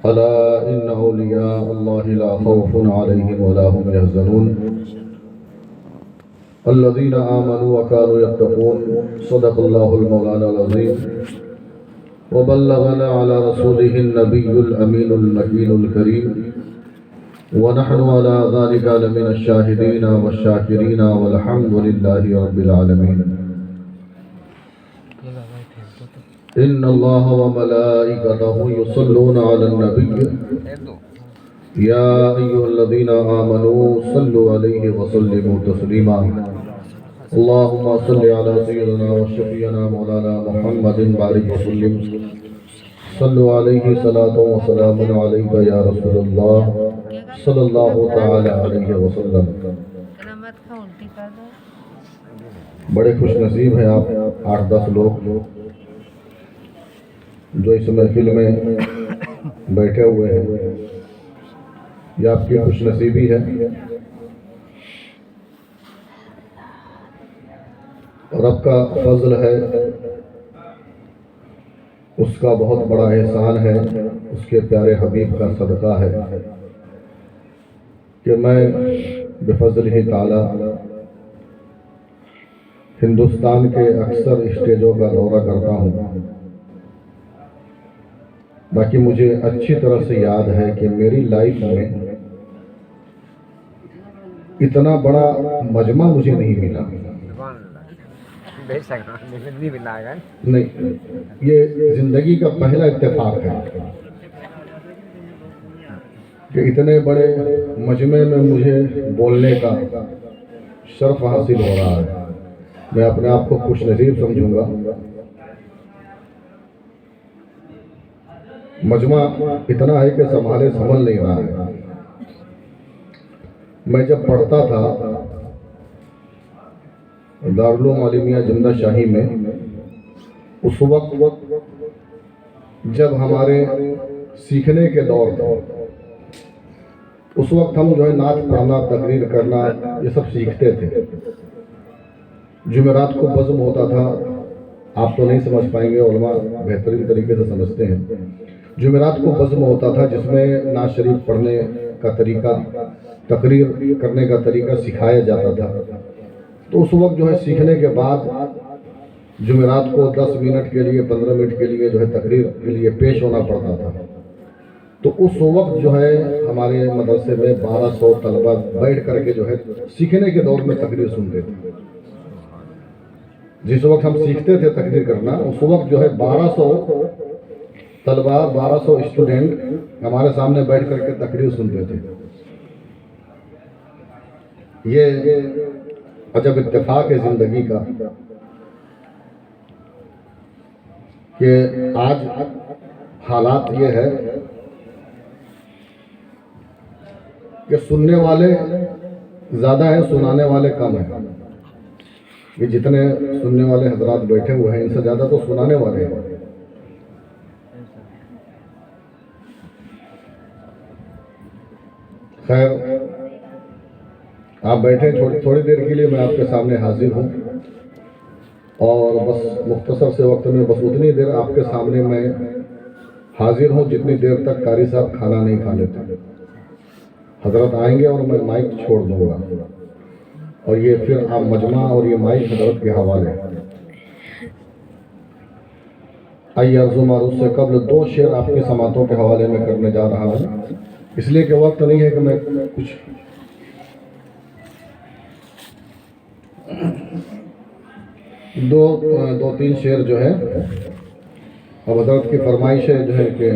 ألا إن أولياء الله لا خوف عليهم ولا هم يحزنون الذين آمنوا وكانوا يتقون صدق الله المولانا العظيم وبلغنا على رسوله النبي الأمين المكين الكريم ونحن على ذلك لمن الشاهدين والشاكرين والحمد لله رب العالمين إن الله وملائكته يصلون على النبي يا أيها الذين آمنوا صلوا عليه وسلموا تسليما اللهم صل على سيدنا وشفيعنا مولانا محمد بارك وسلم صلوا عليه صلاة وسلام عليك يا رسول الله صلی اللہ تعالی علیہ وسلم۔ بڑے خوش نصیب ہیں آپ 8-10 لوگ جو اس محفل میں بیٹھے ہوئے ہیں، یہ آپ کی خوش نصیبی ہے رب کا فضل ہے، اس کا بہت بڑا احسان ہے، اس کے پیارے حبیب کا صدقہ ہے کہ میں بفضل ہی تعالی ہندوستان کے اکثر اسٹیجوں کا دورہ کرتا ہوں۔ باقی مجھے اچھی طرح سے یاد ہے کہ میری لائف میں اتنا بڑا مجمع مجھے نہیں ملا، نہیں، یہ زندگی کا پہلا اتفاق ہے کہ اتنے بڑے مجمع میں مجھے بولنے کا شرف حاصل ہو رہا ہے۔ میں اپنے آپ کو خوش نصیب سمجھوں گا۔ مجمع اتنا ہے کہ سنبھل نہیں رہا ہے۔ میں جب پڑھتا تھا دارالعلوم عالمیہ جمدہ شاہی میں، اس وقت جب ہمارے سیکھنے کے دور تھا، اس وقت ہم جو ہے نعت پڑھنا، تقریر کرنا، یہ سب سیکھتے تھے۔ جمعرات کو بزم ہوتا تھا، آپ تو نہیں سمجھ پائیں گے، علماء بہترین طریقے سے سمجھتے ہیں۔ جمعرات کو بزم ہوتا تھا جس میں نعت شریف پڑھنے کا طریقہ، تقریر کرنے کا طریقہ سکھایا جاتا تھا۔ تو اس وقت جو ہے سیکھنے کے بعد جمعرات کو 10 منٹ کے لیے، 15 منٹ کے لیے جو ہے تقریر کے لیے پیش ہونا پڑتا تھا۔ تو اس وقت جو ہے ہمارے مدرسے میں 1200 طلبہ بیٹھ کر کے جو ہے سیکھنے کے دور میں تقریر سنتے تھے۔ جس وقت ہم سیکھتے تھے تقریر کرنا، اس وقت جو ہے 1200 طلبہ، 1200 اسٹوڈنٹ ہمارے سامنے بیٹھ کر کے تقریر سنتے تھے۔ یہ عجب اتفاق ہے زندگی کا کہ آج حالات یہ ہے کہ سننے والے زیادہ ہیں، سنانے والے کم ہیں۔ یہ جتنے سننے والے حضرات بیٹھے ہوئے ہیں ان سے زیادہ تو سنانے والے ہیں۔ خیر، آپ بیٹھیں، تھوڑی دیر کے لیے میں آپ کے سامنے حاضر ہوں، اور بس مختصر سے وقت میں بس اتنی دیر آپ کے سامنے میں حاضر ہوں جتنی دیر تک قاری صاحب کھانا نہیں کھا لیتے۔ حضرت آئیں گے اور میں مائک چھوڑ دوں گا، اور یہ پھر آپ مجمع اور یہ مائک حضرت کے حوالے۔ آئیے عرض و معروف سے قبل 2 شعر آپ کی سماعتوں کے حوالے میں کرنے جا رہا ہوں، اس لیے کہ وقت نہیں ہے کہ میں کچھ دو تین شعر جو ہے اب حضرت کی فرمائش ہے جو ہے کہ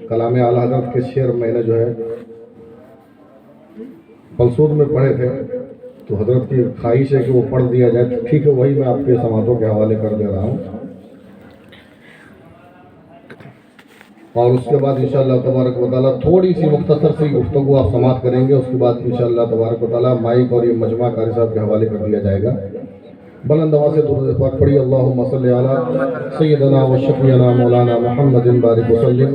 کلام اعلیٰ حضرت کے شعر میں نے جو ہے پلسود میں پڑھے تھے، تو حضرت کی خواہش ہے کہ وہ پڑھ دیا جائے، ٹھیک ہے، وہی میں آپ کے سماعتوں کے حوالے کر دے رہا ہوں۔ اور اس کے بعد انشاءاللہ تبارک و تعالیٰ تھوڑی سی مختصر سی گفتگو آپ سماعت کریں گے، اس کے بعد انشاءاللہ تبارک و تعالیٰ مائک اور یہ مجمع قاری صاحب کے حوالے کر دیا جائے گا۔ بلند آواز سے درود پاک پڑھیے، اللہم صلی علی سیدنا و شفیعنا مولانا محمد بارک وسلم،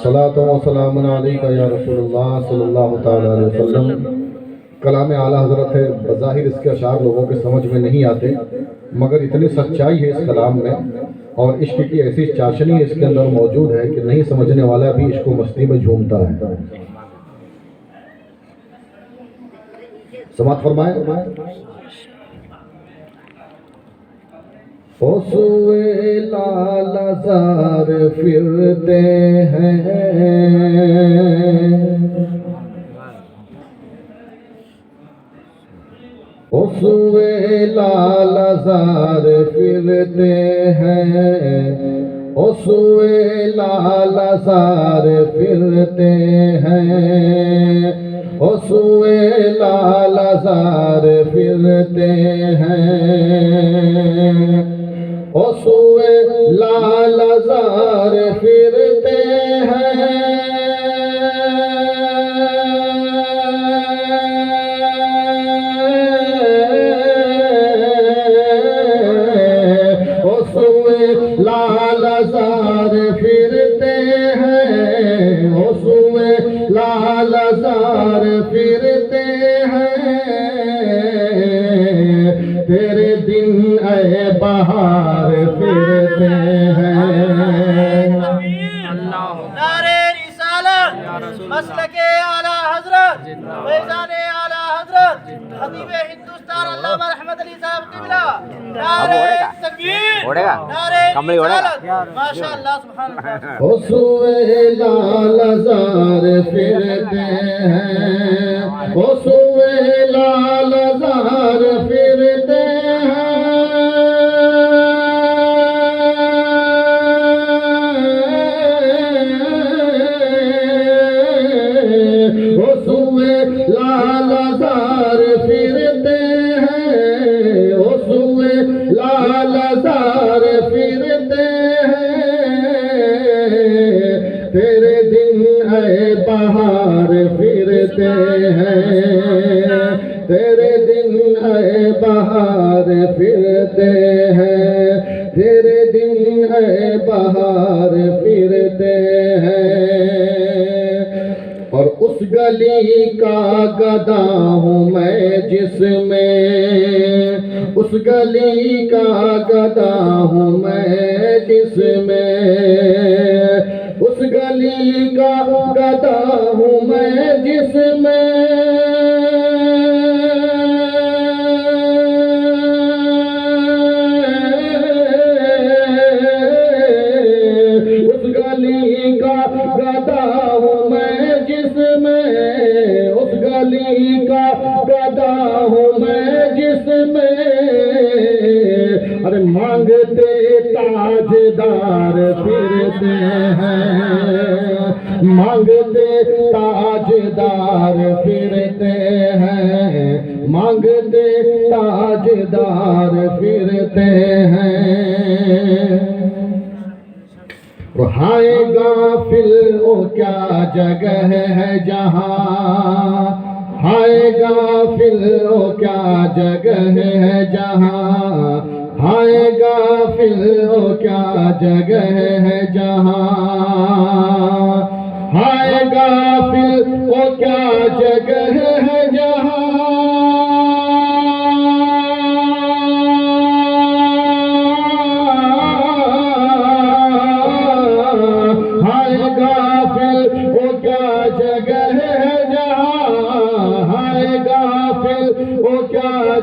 صلاۃ و سلام علیک یا رسول اللہ صلی اللہ تعالی علیہ وسلم۔ کلام اعلیٰ حضرت ہے، بظاہر اس کے اشعار لوگوں کے سمجھ میں نہیں آتے، مگر اتنی سچائی ہے اس کلام میں اور عشق کی ایسی چاشنی اس کے اندر موجود ہے کہ نہیں سمجھنے والا بھی عشق و مستی میں جھومتا ہے. سماعت فرمائیں. سوئے لال زار پھرتے ہیں سوئے لال زار پھرتے ہیں سوئے لال زار پھرتے ہیں سوئے لال زار پھرتے ہیں سوئے لال زار پھرتے ہیں سوئے لال زار پھرتے ہیں سوئے لال زار پھرتے ہیں تیرے دن اے بہار پھرتے ہیں. نعرہ رسالت مسلک اعلیٰ حضرت فیضان اعلیٰ حضرت خطیب ہندوستان علامہ رحمت علی صاحب قبلہ. نعرہ تکبیر نعرہ رسالت ماشاءاللہ سبحان اللہ. سوئے لال زار پھرتے ہیں سوئے لال زار پھرتے ہیں سوئے لال زار پھرتے ہیں سوئے لال زار پھرتے ہیں تیرے دن اے بہار پھرتے ہیں تیرے دن اے بہار پھرتے ہیں تیرے دن اے بہار پھرتے ہیں. اور اس گلی کا گدا ہوں میں جس میں اس گلی کا گدا ہوں میں جس میں اس گلی کا گدا ہوں میں جس میں اس گلی کا گدا ہوں میں جس میں اس گلی کا گدا ہوں میں جس میں ارے مانگتے تاجدار پھرتے ہیں مانگتے تاجدار پھرتے ہیں مانگتے تاجدار پھرتے ہیں. ہائے غافل او کیا جگہ ہے جہاں ہائے غافل او کیا جگہ ہے جہاں ہائے غافل او کیا جگہ ہے جہاں ہائے غافل او کیا جگہ ہے جہاں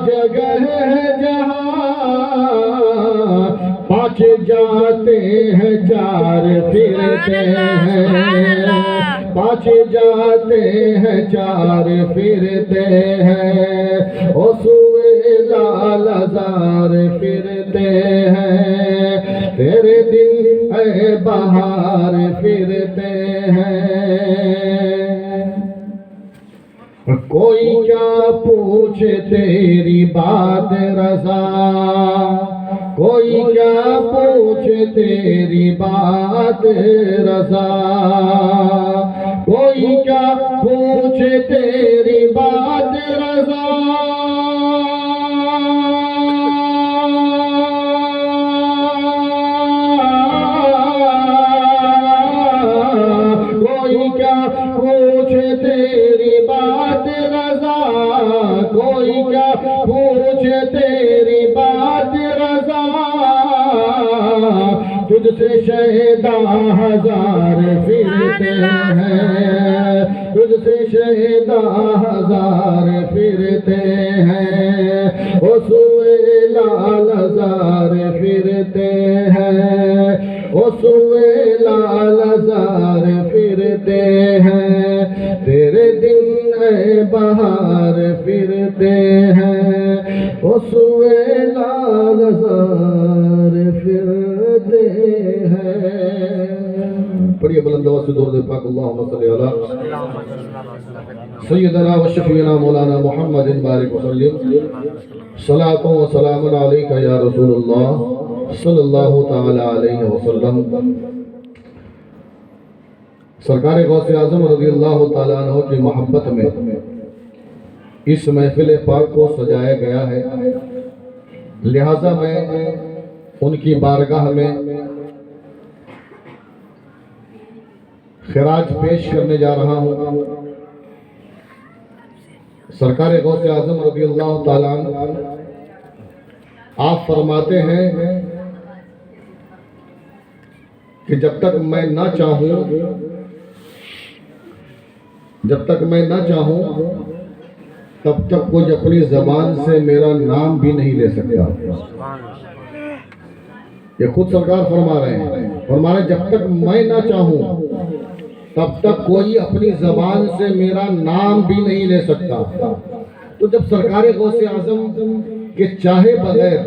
جگہ ہے جہاں پانچ جاتے ہیں چار پھرتے ہیں پانچ جاتے ہیں چار پھرتے ہیں سوئے لال زار پھرتے ہیں تیرے دن اے بہار پھرتے ہیں. کوئی کیا پوچھے تیری بات رضا کوئی کیا پوچھے تیری بات رضا کوئی کیا پوچھے تیری بات رضا کوئی کیا پوچھے تیری بات رضا کوئی کیا پوچھے تیری بات رضا شہدا ہزار پھرتے ہیں، تجھ سے شہدا ہزار پھرتے ہیں، او سوئے لال ہزار پھرتے ہیں، او سوئے لال ہزار پھرتے ہیں، تیرے دن اے بہار پھرتے ہیں، او سوئے لال ہزار پھرتے ہیں۔ پڑھیے بلند آواز سے درود پاک اللہم صلی علی سیدنا و شفیعنا مولانا محمد بارک وسلم، صلاۃ و سلام علیکہ یا رسول اللہ صلی اللہ تعالی علیہ وسلم۔ سرکار غوث اعظم رضی اللہ تعالیٰ عنہ کی محبت میں اس محفل پاک کو سجایا گیا ہے، لہذا میں ان کی بارگاہ میں خراج پیش کرنے جا رہا ہوں۔ سرکار غوث اعظم رضی اللہ تعالیٰ عنہ آپ فرماتے ہیں کہ جب تک میں نہ چاہوں تب تک کوئی اپنی زبان سے میرا نام بھی نہیں لے سکتا۔ یہ خود سرکار فرما رہے ہیں جب تک میں نہ چاہوں تب تک کوئی اپنی زبان سے میرا نام بھی نہیں لے سکتا۔ تو جب سرکار غوث اعظم کے چاہے بغیر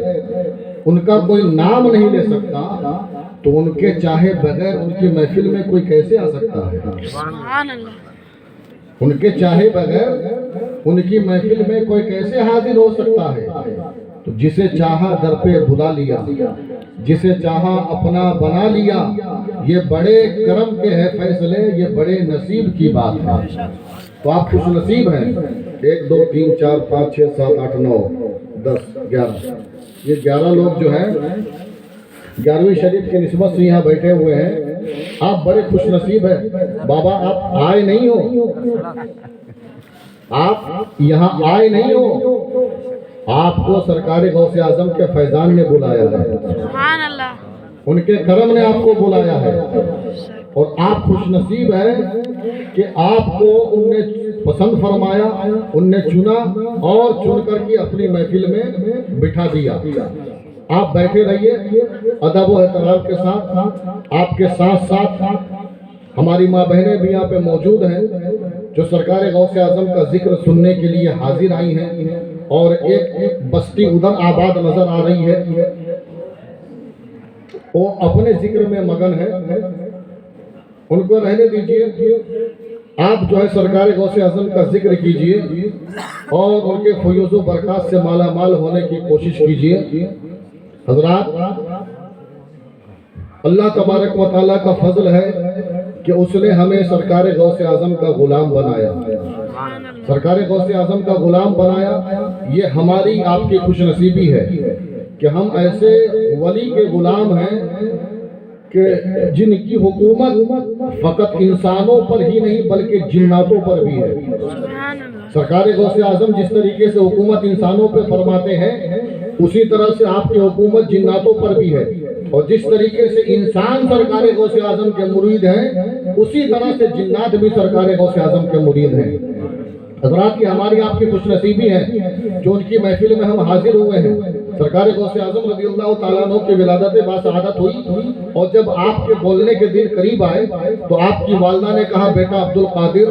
ان کا کوئی نام نہیں لے سکتا تو ان کے چاہے بغیر ان کی محفل میں کوئی کیسے آ سکتا ہے؟ سبحان اللہ۔ ان کے چاہے بغیر ان کی محفل میں کوئی کیسے حاضر ہو سکتا ہے؟ تو جسے چاہا در پہ بلا لیا، جسے چاہا اپنا بنا لیا، یہ بڑے کرم کے ہے فیصلے، یہ بڑے نصیب کی بات ہے۔ تو آپ خوش نصیب ہیں۔ 1 2 3 4 5 6 7 8 9 10 11 یہ 11 لوگ جو ہیں 11ویں شریف کی نسبت سے یہاں بیٹھے ہوئے ہیں۔ آپ بڑے خوش نصیب ہیں۔ بابا آپ آئے نہیں ہو، آپ یہاں آئے نہیں ہو، آپ کو سرکار غوث اعظم کے فیضان نے بلایا ہے، سبحان اللہ۔ ان کے کرم نے آپ کو بلایا ہے، اور آپ خوش نصیب ہیں کہ آپ کو ان نے پسند فرمایا، ان نے چنا اور چن کر کے اپنی محفل میں بٹھا دیا۔ آپ بیٹھے رہیے ادب و احترام کے ساتھ۔ آپ کے ساتھ ساتھ ہماری ماں بہنیں بھی یہاں پہ موجود ہیں جو سرکار غوث اعظم کا ذکر سننے کے لیے حاضر آئی ہیں، اور ایک بستی ادھر آباد نظر آ رہی ہے، وہ اپنے ذکر میں مگن ہے، ان کو رہنے دیجئے۔ آپ جو ہے سرکار غوث اعظم کا ذکر کیجئے اور ان کے فیوز و برکات سے مالا مال ہونے کی کوشش کیجئے۔ حضرات، اللہ تبارک و تعالیٰ کا فضل ہے کہ اس نے ہمیں سرکار غوث اعظم کا غلام بنایا، سرکار غوث اعظم کا غلام بنایا۔ یہ ہماری آپ کی خوش نصیبی ہے کہ ہم ایسے ولی کے غلام ہیں کہ جن کی حکومت فقط انسانوں پر ہی نہیں بلکہ جناتوں پر بھی ہے۔ سبحان اللہ۔ سرکار غوث اعظم جس طریقے سے حکومت انسانوں پہ فرماتے ہیں، اسی طرح سے آپ کی حکومت جناتوں پر بھی ہے، اور جس طریقے سے انسان سرکار غوث اعظم کے مرید ہیں، اسی طرح سے جنات بھی سرکار غوث اعظم کے مرید ہیں۔ حضرات، کی ہماری آپ کی خوش نصیبی ہے جو ان کی محفل میں ہم حاضر ہوئے ہیں۔ سرکار غوث اعظم رضی اللہ تعالیٰ عنہ کی ولادت باسعادت ہوئی، اور جب آپ کے بولنے کے دن قریب آئے تو آپ کی والدہ نے کہا، بیٹا عبد القادر،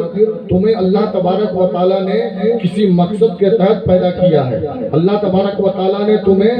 تمہیں اللہ تبارک و تعالیٰ نے کسی مقصد کے تحت پیدا کیا ہے۔ اللہ تبارک و تعالیٰ نے تمہیں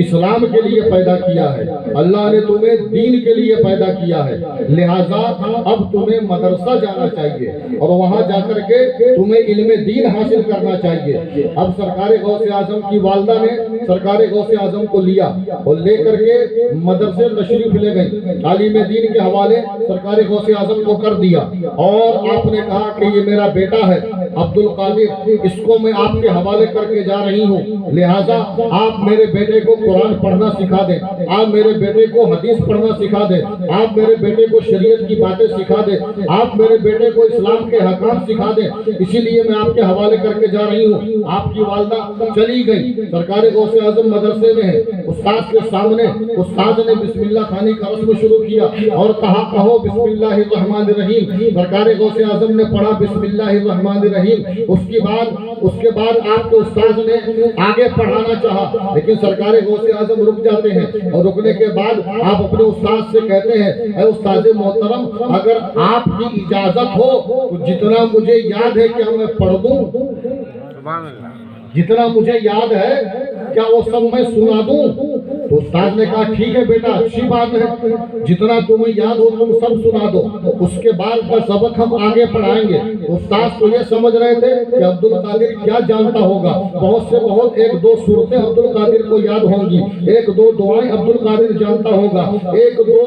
اسلام کے لیے پیدا کیا ہے، اللہ نے تمہیں دین کے لیے پیدا کیا ہے، لہٰذا اب تمہیں مدرسہ جانا چاہیے اور وہاں جا کر کے تمہیں علم دین حاصل کرنا چاہیے۔ اب سرکار غوث اعظم کی والدہ نے سرکار غوث اعظم کو لیا اور لے کر کے مدرسے تشریف لے گئی، تعلیم دین کے حوالے سرکار غوث اعظم کو کر دیا، اور آپ نے کہا کہ یہ میرا بیٹا ہے، عبد القادر، اس کو میں آپ کے حوالے کر کے جا رہی ہوں، لہٰذا آپ میرے بیٹے کو قرآن پڑھنا سکھا دیں، آپ میرے بیٹے کو حدیث پڑھنا سکھا دیں، آپ میرے بیٹے کو شریعت کی باتیں سکھا دیں، آپ میرے بیٹے کو اسلام کے حکام سکھا دیں، اسی لیے میں آپ کے حوالے کر کے جا رہی ہوں۔ آپ کی والدہ چلی گئی، سرکار غوث اعظم مدرسے میں ہے، استاد کے سامنے استاد نے بسم اللہ خوانی کا رسم شروع کیا اور کہا کہو بسم اللہ الرحمن الرحیم، سرکار غوث اعظم نے پڑھا بسم اللہ الرحمن الرحیم، اس کے بعد آپ کے استاد نے آگے پڑھانا چاہا، لیکن سرکار غوث اعظم رک جاتے ہیں، اور رکنے کے بعد آپ اپنے استاد سے کہتے ہیں اے استاد محترم، اگر آپ کی اجازت ہو تو جتنا مجھے یاد ہے کیا میں پڑھ دوں؟ جتنا مجھے یاد ہے کیا وہ سب میں سنا دوں؟ تو استاد نے کہا ٹھیک ہے بیٹا، اچھی بات ہے، جتنا تمہیں یاد ہو تم سب سنا دو، اس کے بعد کا سبق ہم آگے پڑھائیں گے۔ استاد تو یہ سمجھ رہے تھے کہ عبد القادر کیا جانتا ہوگا، بہت سے بہت ایک دو صورتیں عبد القادر کو یاد ہوں گی، ایک دو دعائیں عبد القادر جانتا ہوگا، ایک دو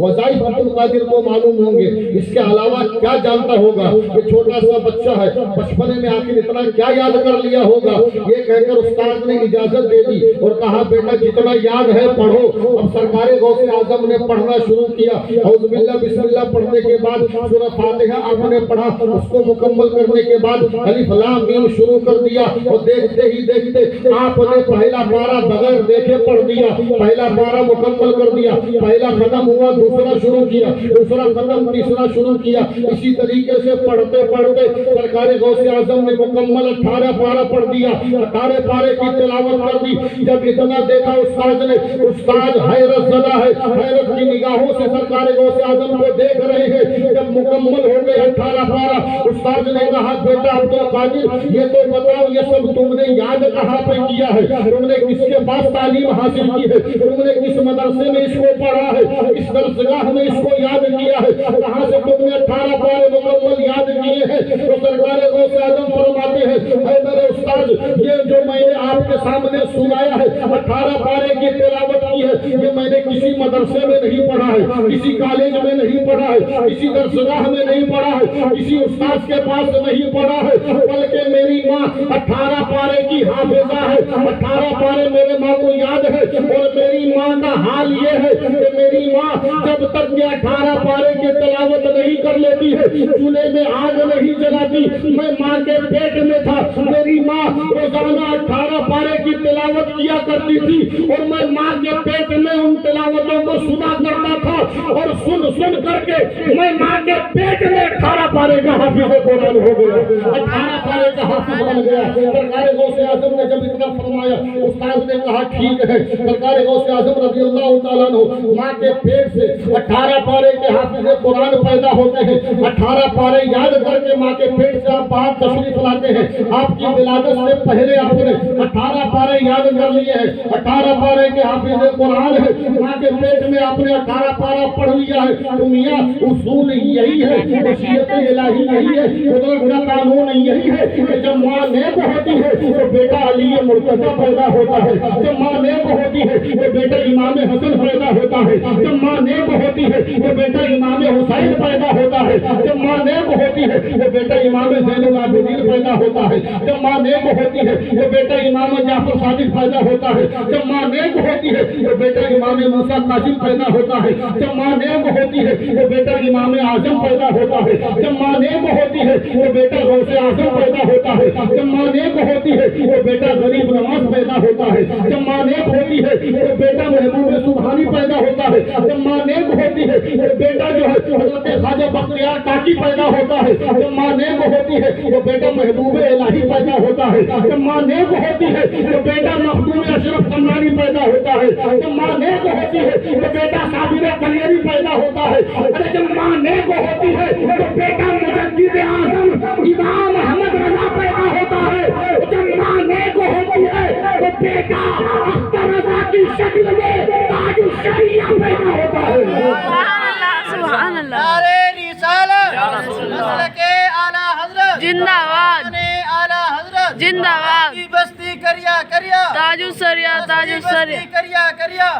وظائف عبد القادر کو معلوم ہوں گے، اس کے علاوہ کیا جانتا ہوگا؟ یہ چھوٹا سا بچہ ہے، بچپنے میں آخر اتنا کیا یاد کر لیا ہوگا؟ یہ کہہ کر استاد نے اجازت دے دی اور کہا بیٹا جتنا یاد ہے پڑھو۔ اب سرکار غوث اعظم نے پڑھنا شروع کیا، اعوذ باللہ بسم اللہ پڑھنے کے بعد سورہ فاتحہ آپ نے پڑھا، اس کو مکمل کرنے کے بعد الف لام میم شروع کر دیا، اور دیکھتے ہی دیکھتے آپ نے پہلا پارہ بغیر دیکھے پڑھ دیا، پہلا پارہ مکمل کر دیا، پہلا ختم ہوا دوسرا شروع کیا، دوسرا ختم تیسرا شروع کیا، اسی طریقے سے پڑھتے پڑھتے سرکار غوث اعظم نے مکمل 18 پارہ پڑھ دیا، 18 پارے کی تلاوت کر دی۔ جب اتنا دیکھا استاد نے، استاد حیرت زدہ ہے، حیرت کی نگاہوں سے سرکار غوث اعظم کو دیکھ رہے ہیں۔ جب مکمل ہو گئے 18 پارہ، استاد نے کہا بیٹا عبد القادر یہ تو بتاؤ یہ سب تم نے یاد کہاں پہ کیا ہے؟ تم نے کس کے پاس تعلیم حاصل کی ہے؟ تم نے کس مدرسے میں اس کو پڑھا ہے؟ کس درسگاہ میں اس کو یاد کیا ہے؟ کہاں سے تم نے 18 پارے مکمل یاد کیے ہیں؟ تو سرکار غوث اعظم فرماتے ہیں اے میرے استاد، یہ جو میں نے آپ کے سامنے سنایا ہے 18 پارے کی تلاوت کی ہے، یہ میں نے کسی مدرسے میں نہیں پڑھا ہے، کسی کالج میں نہیں پڑھا ہے، کسی درسگاہ میں نہیں پڑھا ہے، کسی استاد کے پاس نہیں پڑھا ہے، بلکہ میری ماں 18 پارے کی حافظہ ہے، 18 پارے میرے ماں کو یاد ہے، اور میری ماں کا حال یہ ہے کہ میری ماں جب تک یہ 18 پارے کی تلاوت نہیں کر لیتی ہے چولہے میں آگ نہیں جلاتی۔ میں ماں کے پیٹ میں تھا، میری ماں روزانہ 18 پارے کی تلاوت کیا کرتی تھی، اور میں ماں کے پیٹ میں ان تلاوتوں کو سنا کرتا تھا، اور سن سن کر کے میں ماں کے پیٹ میں 18 پارے کا حافظ قرآن ہو گیا، 18 پارے کا حافظ بن گیا۔ سرکار غوث اعظم نے جب اتنا فرمایا، استاد نے کہا ٹھیک ہے۔ سرکار غوث اعظم رضی اللہ تعالیٰ عنہ ماں کے پیٹ سے 18 پارے کے حافظ قرآن پیدا ہوتے ہیں، 18 پارے یاد کر کے ماں کے پیٹ سے آپ باہر تشریف لاتے ہیں۔ آپ کی ولادت سے پہلے آپ نے 18 پارے یاد کر لیے ہیں، 18 پارے کے حافظ قرآن ہے، ماں کے پیٹ میں آپ نے 18 پارہ پڑھ لیا ہے۔ تو میاں اصول یہی ہے، مشیت الہی یہی ہے، قدرت کا قانون یہی ہے کہ جب ماں نیک ہوتی ہے تو بیٹا علی مرتضیٰ پیدا ہوتا ہے، جب ماں نیک ہوتی ہے تو بیٹا امام حسن پیدا ہوتا ہے، جب ماں نیک ہوتی ہے تو بیٹا امام حسین پیدا ہوتا ہے، جب ماں نیک ہوتی ہے تو بیٹا امام زین العابدین پیدا ہوتا ہے، جب ماں نیک ہوتی ہے تو بیٹا امام جعفر صادق پیدا ہوتا ہے، جب ماں نیک ہوتی ہے تو بیٹا امام موسیٰ کاظم پیدا ہوتا ہے، جب ماں نیک ہوتی ہے تو بیٹا امام اعظم پیدا ہوتا ہے، جب ماں نیک ہوتی ہے تو بیٹا غوث اعظم پیدا ہوتا ہے، جب ماں نیک ہوتی ہے تو بیٹا غریب نواز پیدا ہوتا ہے، جب ماں نیک ہوتی ہے تو بیٹا محبوب سبحانی پیدا ہوتا ہے، جب ماں نیک ہوتی ہے تو بیٹا جو ہے حضرت خواجہ بختیار کاکی پیدا ہوتا ہے، جب ماں نیک ہوتی ہے تو بیٹا محبوب الہی پیدا ہوتا ہے، جب ماں نیک ہوتی ہے تو بیٹا مخدوم اشرف سمرانی پیدا ہوتا ہے، جب ماں نیک ہوتی ہے تو بیٹا صابر کلیری پیدا ہوتا ہے، ارے جب ماں نیک ہوتی ہے تو بیٹا مجدد اعظم امام احمد رضا پیدا ہوتا ہے، جب ماں نیک ہوتی ہے تو بیٹا اختر رضا کی شکل میں تاج الشریعہ پیدا ہوتا ہے۔ سبحان اللہ، سبحان اللہ۔ نعرہ رسالت، مسلک اعلی حضرت زندہ باد، اعلی حضرت زندہ باد، کی بستی کریا کریا، تاج السریہ، تاج السریہ۔ کریا کریا،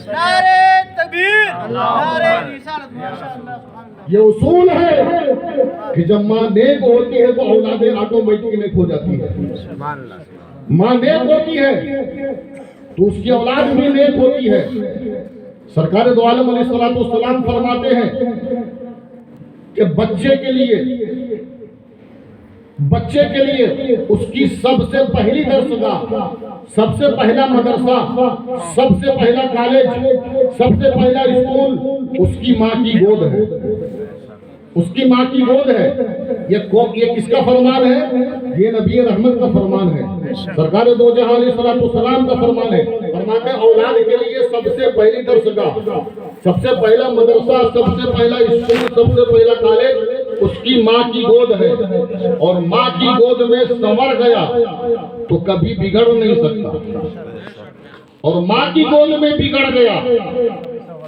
نعرہ تکبیر، نعرہ رسالت۔ یہ اصول ہے کہ جب ماں نیک ہوتی ہے تو اولاد آٹومیٹک نیک ہو جاتی ہے. ماں نیک ہوتی ہے تو اس کی اولاد بھی نیک ہوتی ہے. سرکار دو عالم علیہ السلام فرماتے ہیں کہ بچے کے لیے اس کی سب سے پہلی درسگاہ، سب سے پہلا مدرسہ، سب سے پہلا کالج، سب سے پہلا اسکول اس کی ماں کی گود ہے. اس کی ماں کی گود ہے. یہ کس کا فرمان ہے؟ یہ نبی رحمت کا فرمان ہے. سرکار دو جہاں علیہ السلام کا فرمان ہے. فرماتے ہیں اولاد کے لیے سب سے پہلی درسگاہ، سب سے پہلا مدرسہ، سب سے پہلا اسکول، سب سے پہلا کالج اس کی ماں کی گود ہے. اور ماں کی گود میں سنور گیا تو کبھی بگڑ نہیں سکتا، اور ماں کی گود میں بگڑ گیا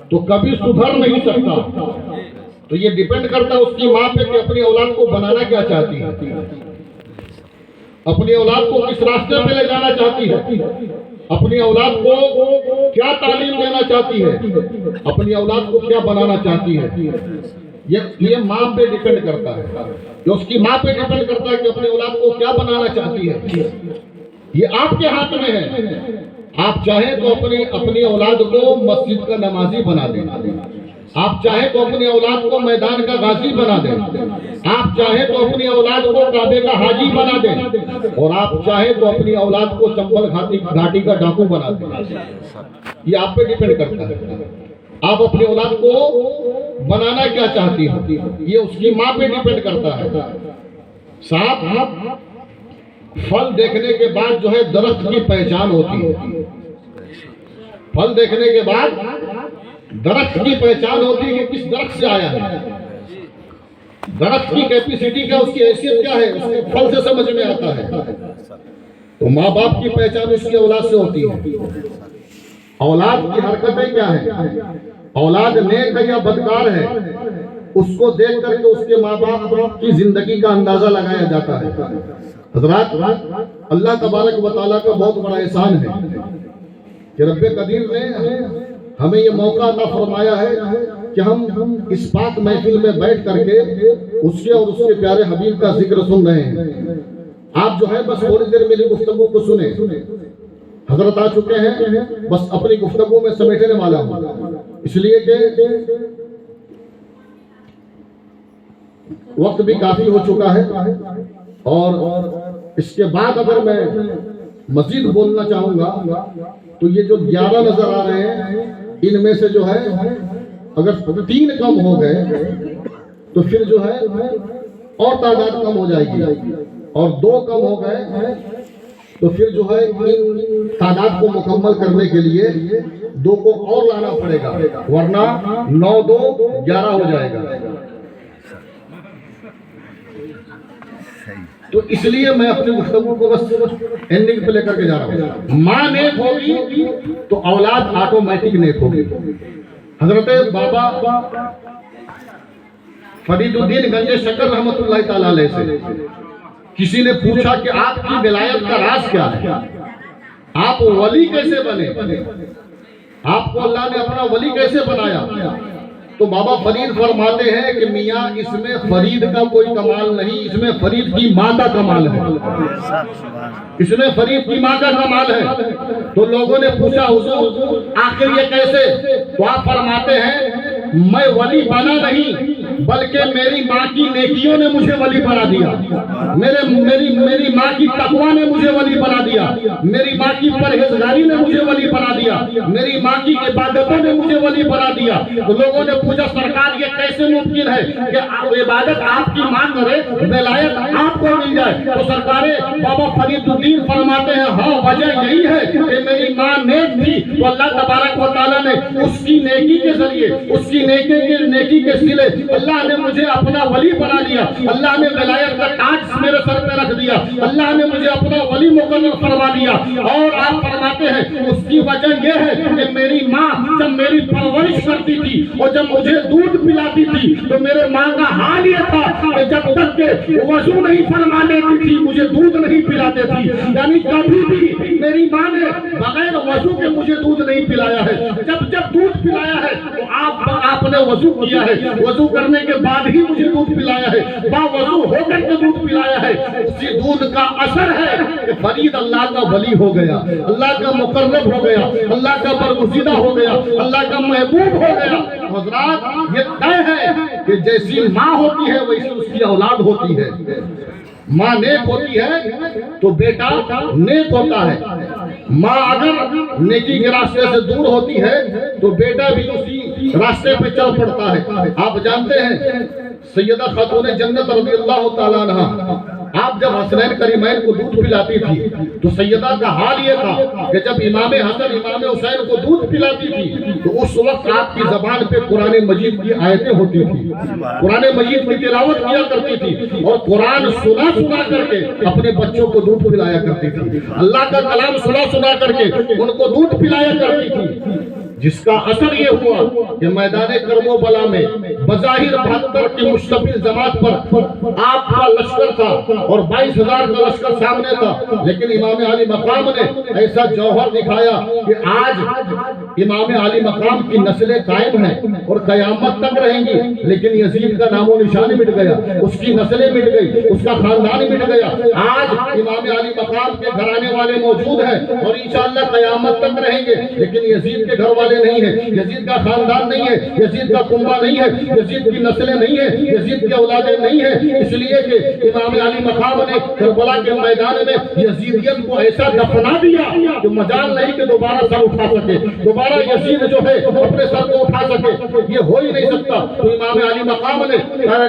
تو کبھی سدھر نہیں سکتا. تو یہ ڈیپینڈ کرتا ہے اس کی ماں پہ کہ اپنی اولاد کو بنانا کیا چاہتی ہے، اپنی اولاد کو کس راستے پہ لے جانا چاہتی ہے، اپنی اولاد کو کیا تعلیم دینا چاہتی ہے، اپنی اولاد کو کیا بنانا چاہتی ہے. یہ ماں پہ ڈیپینڈ کرتا ہے. جو اس کی ماں پہ ڈیپینڈ کرتا ہے کہ اپنی اولاد کو کیا بنانا چاہتی ہے. یہ آپ کے ہاتھ میں ہے. آپ چاہیں تو اپنی اولاد کو مسجد کا نمازی بنا دیں، آپ چاہیں تو اپنی اولاد کو میدان کا غازی بنا دیں، آپ چاہیں تو اپنی اولاد کو کعبے کا حاجی بنا دیں، اور آپ چاہیں تو اپنی اولاد کو چمبل گھاٹی کا ڈاکو بنا دیں. یہ آپ پہ ڈیپینڈ کرتا ہے آپ اپنی اولاد کو بنانا کیا چاہتی ہیں. یہ اس کی ماں پہ ڈیپینڈ کرتا ہے. صاحب پھل دیکھنے کے بعد جو ہے درخت کی پہچان ہوتی ہے. پھل دیکھنے کے بعد درخت کی پہچان ہوتی ہے کہ کس درخت سے آیا ہے. درخت کی کیپیسٹی کیا، اس کی حیثیت کیا ہے، اس کے پھل سے سمجھ میں آتا ہے. تو ماں باپ کی پہچان اس کی اولاد سے ہوتی ہے. اولاد کی حرکتیں کیا ہیں، اولاد نیک ہے یا بدکار ہے، اس کو دیکھ کر کے اس کے ماں باپ کی زندگی کا اندازہ لگایا جاتا ہے. حضرات، اللہ تبارک و تعالیٰ کا بہت بڑا احسان ہے کہ رب قدیر نے ہمیں یہ موقع عطا فرمایا ہے کہ ہم اس پاک محفل میں بیٹھ کر کے اس کے اور اس کے پیارے حبیب کا ذکر سن رہے ہیں. آپ جو ہے بس تھوڑی دیر میری گفتگو کو سنیں. حضرت آ چکے ہیں، بس اپنی گفتگو میں سمیٹنے والا ہوں، اس لیے کہ وقت بھی کافی ہو چکا ہے. اور اس کے بعد اگر میں مزید بولنا چاہوں گا تو یہ جو 11 نظر آ رہے ہیں، ان میں سے جو ہے اگر 3 کم ہو گئے تو پھر جو ہے اور تعداد کم ہو جائے گی، اور 2 کم ہو گئے تو پھر جو ہے ان تعداد کو مکمل کرنے کے لیے 2 کو اور لانا پڑے گا، ورنہ 9 2 11 ہو جائے گا. تو اس لیے میں اپنی گفتگو کو بس اینڈنگ پہ لے کر کے جا رہا ہوں. ماں نیک ہوگی تو اولاد آٹومیٹک نیک ہوگی. حضرت بابا فرید الدین گنج شکر رحمت اللہ تعالیٰ علیہ سے کسی نے پوچھا کہ آپ کی ولایت کا راز کیا ہے، آپ ولی کیسے بنے، آپ کو اللہ نے اپنا ولی کیسے بنایا. تو بابا فرید فرماتے ہیں کہ میاں اس میں فرید کا کوئی کمال نہیں، اس میں فرید کی ماں کا کمال ہے، اس میں فرید کی ماں کا کمال ہے. تو لوگوں نے پوچھا حضور آخر یہ کیسے؟ تو آپ فرماتے ہیں میں ولی بنا نہیں بلکہ میری ماں کی نیکیوں نے مجھے ولی بنا دیا، میری ماں کی تقوی نے مجھے ولی بنا دیا، میری ماں کی پرہیزگاری نے مجھے ولی بنا دیا، میری ماں کی عبادتوں نے مجھے ولی بنا دیا. تو لوگوں نے پوچھا سرکار یہ کیسے ممکن ہے کہ عبادت آپ کی ماں کرے، ولایت آپ کو مل جائے؟ تو سرکار بابا فرید الدین فرماتے ہیں ہاں وجہ یہی ہے کہ میری ماں نیک تھی، تو اللہ تبارک و تعالیٰ نے اس کی نیکی کے ذریعے، اس کی نیکی کے سلے اللہ نے مجھے اپنا ولی بنا لیا، اللہ نے ولایت کا تاج میرے سر پہ رکھ دیا، اللہ نے مجھے اپنا ولی مقرر فرما لیا. اور آپ فرماتے ہیں اس کی وجہ یہ ہے کہ میری ماں جب میری پرورش کرتی تھی اور جب مجھے دودھ پلا پلاتی تھی تو میرے ماں کا حال یہ تھا کہ جب تک کہ وضو نہیں فرما لیتی تھی مجھے دودھ نہیں پلاتے تھی. یعنی کبھی بھی میری ماں نے بغیر وضو کے مجھے دودھ نہیں پلایا ہے. جب جب دودھ پلایا ہے تو آپ نے وضو کیا ہے, وضو کرنے کے بعد ہی مجھے دودھ پلایا ہے, با وضو ہو کر کے دودھ پلایا ہے. اسی دودھ کا اثر ہے کہ فرید اللہ کا ولی ہو گیا, اللہ کا مقرب ہو گیا, اللہ کا برگزیدہ ہو گیا, اللہ کا محبوب ہو گیا. حضرات یہ طے ہے کہ جیسی ماں ہوتی ہے ویسی اس کی اولاد ہوتی ہے. ماں نیک ہوتی ہے تو بیٹا نیک ہوتا ہے. ماں اگر نیکی کے راستے سے دور ہوتی ہے تو بیٹا بھی اسی راستے پہ چل پڑتا ہے. آپ جانتے ہیں سیدہ خاتون جنت رضی اللہ تعالیٰ عنہا آپ جب حسنین کریمین کو دودھ پلاتی تھی تو سیدہ کا حال یہ تھا کہ جب امام حسن امام حسین کو دودھ پلاتی تھی تو اس وقت آپ کی زبان پہ قرآن مجید کی آیتیں ہوتی تھی, قرآن مجید کی تلاوت کیا کرتی تھی اور قرآن سنا کر کے اپنے بچوں کو دودھ پلایا کرتی تھی. اللہ کا کلام سنا کر کے ان کو دودھ پلایا کرتی تھی, جس کا اثر یہ ہوا کہ میدان کرب و بلا میں بظاہر 72 کی مشتبہ جماعت پر آپ کا لشکر تھا اور 22,000 کا لشکر سامنے تھا, لیکن امام علی مقام نے ایسا جوہر دکھایا کہ آج امام علی مقام کی نسلیں قائم ہیں اور قیامت تک رہیں گی, لیکن یزید کا نام و نشان مٹ گیا, اس کی نسلیں مٹ گئی, اس کا خاندان مٹ گیا. آج امام علی مقام کے گھرانے والے موجود ہیں اور انشاءاللہ قیامت تک رہیں گے, لیکن یزید کے گھر والے نہیں ہے, یزید کا خاندان نہیں ہے, یزید کا کنبہ نہیں ہے, یزید کی نسلیں نہیں ہیں, یزید کی اولادیں نہیں ہیں. اس لیے کہ امام علی مقام نے کربلا کے میدان میں یزیدیت کو ایسا دفنا دیا کہ مجال نہیں کہ دوبارہ سر اٹھا سکے, دوبارہ یزید جو ہے اپنے سر کو اٹھا سکے, یہ ہو ہی نہیں سکتا. تو امام علی مقام نے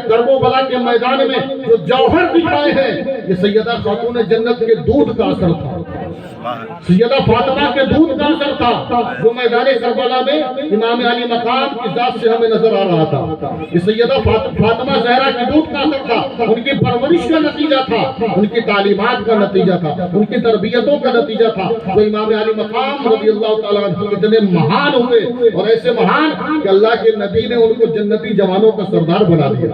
کرب و بلا کے میدان میں جو جوہر دکھائے ہیں یہ سیدہ خاتون جنت کے دودھ کا اثر تھا, سیدہ فاطمہ کے دودھ کا اثر تھا جو میدان کربلا میں امام علی مقام کی ذات سے ہمیں نظر آ رہا تھا. یہ سیدہ فاطمہ زہرا کے دودھ کا اثر تھا, ان کی پرورش کا نتیجہ تھا, ان کی تعلیمات کا نتیجہ تھا, ان کی تربیتوں کا نتیجہ تھا. تو امام علی مقام رضی اللہ تعالیٰ عنہ اتنے مہان ہوئے اور ایسے مہان کہ اللہ کے نبی نے ان کو جنتی جوانوں کا سردار بنا دیا.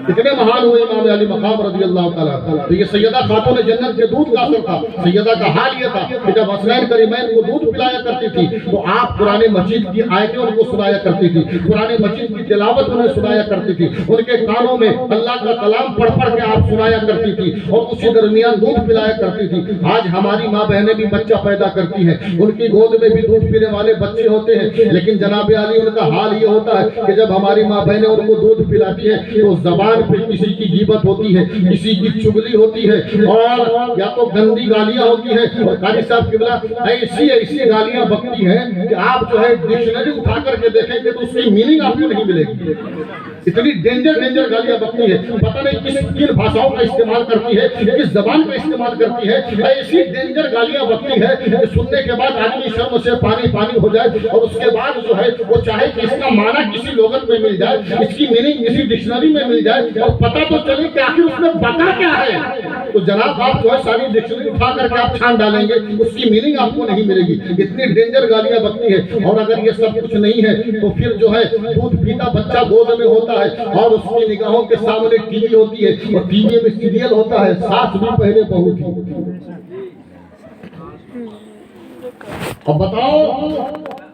اتنے مہان ہوئے امام علی مقام رضی اللہ تعالیٰ عنہ. تو یہ سیدہ خاتون جنت کے دودھ کا اثر تھا. سیدہ کا حال یہ تھا کہ جب حسنین کریمین کو دودھ پلایا کرتی تھی تو آپ قرآن مجید کی آیتیں ان کو سنایا کرتی تھی, قرآن مجید کی تلاوت انہیں سنایا کرتی تھی, ان کے کانوں میں اللہ کا کلام پڑھ کے آپ سنایا کرتی تھی اور اسی درمیان دودھ پلایا کرتی تھی. آج ہماری ماں بہنیں بھی بچہ پیدا کرتی ہیں, ان کی گود میں بھی دودھ پینے والے بچے ہوتے ہیں, لیکن جناب علی ان کا حال یہ ہوتا ہے کہ جب ہماری ماں بہنیں ان کو دودھ پلاتی ہیں تو زبان پہ کسی کی غیبت ہوتی ہے, کسی کی چگلی ہوتی ہے اور یا تو گندی گالیاں ہوتی ہیں. اور قاری صاحب قبلہ ایسی گالیاں بکتی ہیں کہ آپ جو ہے ڈکشنری اٹھا کر کے دیکھیں گے تو اس کی میننگ آپ کو نہیں ملے گی. اتنی ڈینجر گالیاں بکتی ہے, پتہ نہیں کن بھاشاؤں کا استعمال کرتی ہے, کس زبان کا استعمال کرتی ہے. ایسی ڈینجر گالیاں بکتی ہے کہ سننے کے بعد آدمی شرم سے پانی ہو جائے اور اس کے بعد جو ہے وہ چاہے کہ اس کا معنی کسی لغت میں مل جائے, اس کی میننگ کسی ڈکشنری میں مل جائے اور پتہ تو چلے کہ آخر اس میں بتا کیا ہے. تو جناب آپ جو ہے ساری ڈکشنری اٹھا کر کے آپ چھان ڈالیں گے, اس کی میننگ آپ کو نہیں ملے گی. اتنی ڈینجر گالیاں بکتی ہے. اور اگر یہ سب کچھ نہیں ہے تو پھر جو ہے دودھ پیتا بچہ گود میں ہوتا ہے اور اس کی نگاہوں کے سامنے ٹی وی ہوتی ہے اور ٹی وی میں سیریل ہوتا ہے, ساتھ بھی پہلے بہو تھی. اب بتاؤ